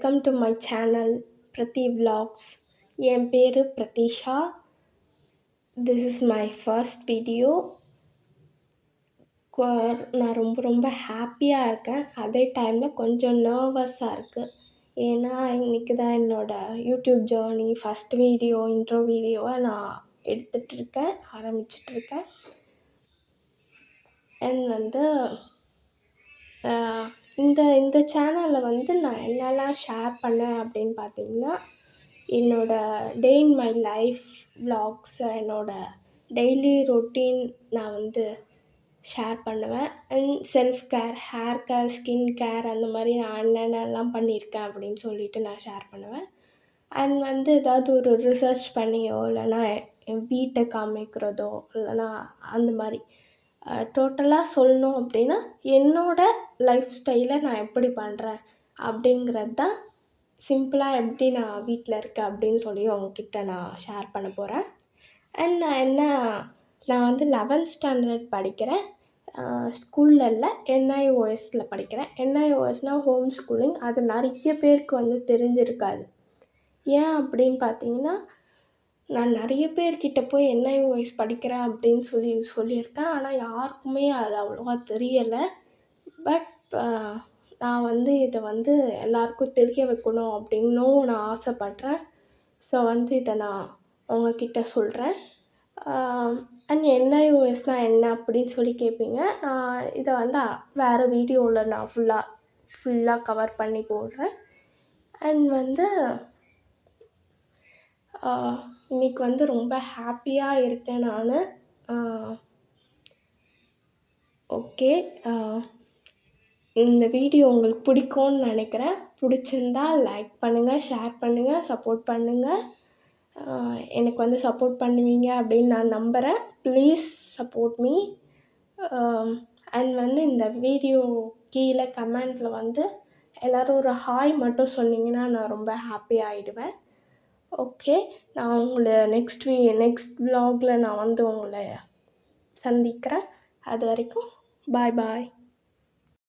Welcome to my channel பிரதி vlogs. என் பேர் Pratheesha. This is my first video. நான் ரொம்ப ஹாப்பியாக இருக்கேன். அதே டைமில் கொஞ்சம் நர்வஸாக இருக்குது. ஏன்னா இன்றைக்கி தான் என்னோடய YouTube journey first video intro வீடியோவை நான் ஆரம்பிச்சிட்ருக்கேன். அண்ட் இந்த சேனலில் நான் என்னெல்லாம் ஷேர் பண்ணேன் அப்படின்னு பார்த்தீங்கன்னா, என்னோடய டே இன் மை லைஃப் விலாக்ஸ், என்னோடய டெய்லி ரொட்டீன் நான் ஷேர் பண்ணுவேன். And self care, hair care, skin care அந்த மாதிரி நான் என்னென்னலாம் பண்ணியிருக்கேன் அப்படின்னு சொல்லிட்டு நான் ஷேர் பண்ணுவேன். அண்ட் ஏதாவது ஒரு ரிசர்ச் பண்ணியோ இல்லைனா என் வீட்டை காமிக்கிறதோ இல்லைனா அந்த மாதிரி டோட்டலாக சொல்லணும் அப்படின்னா என்னோடய லைஃப் ஸ்டைலை நான் எப்படி பண்ணுறேன் அப்படிங்கிறது தான் சிம்பிளாக எப்படி நான் வீட்டில் இருக்கேன் அப்படின்னு சொல்லி உங்ககிட்ட நான் ஷேர் பண்ண போகிறேன். அண்ட் நான் 11th ஸ்டாண்டர்ட் படிக்கிறேன். ஸ்கூலில் இல்லை, NIOSல படிக்கிறேன். NIOSனால் ஹோம் ஸ்கூலிங். அது நிறைய பேருக்கு தெரிஞ்சிருக்காது. ஏன் அப்படின்னு பார்த்தீங்கன்னா, நான் நிறைய பேர்கிட்ட போய் NIOS படிக்கிறேன் அப்படின்னு சொல்லியிருக்கேன். ஆனால் யாருக்குமே அது அவ்வளோவா தெரியலை. பட் நான் இதை எல்லாருக்கும் தெரிய வைக்கணும் அப்படின்னும் நான் ஆசைப்பட்றேன். ஸோ இதை நான் உங்ககிட்ட சொல்கிறேன். அண்ட் NIOSனால் என்ன அப்படின்னு சொல்லி கேட்பீங்க. நான் இதை வேறு வீடியோவில் நான் ஃபுல்லாக கவர் பண்ணி போடுறேன். அண்ட் இன்றைக்கி ரொம்ப ஹாப்பியாக இருக்கேன் நான். ஓகே, இந்த வீடியோ உங்களுக்கு பிடிக்கும்னு நினைக்கிறேன். பிடிச்சிருந்தா லைக் பண்ணுங்கள், ஷேர் பண்ணுங்கள், சப்போர்ட் பண்ணுங்கள். எனக்கு சப்போர்ட் பண்ணுவீங்க அப்படின்னு நான் நம்புகிறேன். Please support me. அண்ட் இந்த வீடியோ கீழே கமெண்ட்டில் எல்லோரும் ஒரு ஹாய் மட்டும் சொன்னீங்கன்னா நான் ரொம்ப ஹாப்பி ஆகிடுவேன். ஓகே, நான் உங்களை நெக்ஸ்ட் விலாகில் நான் உங்களை சந்திக்கிறேன். அது வரைக்கும் பாய்.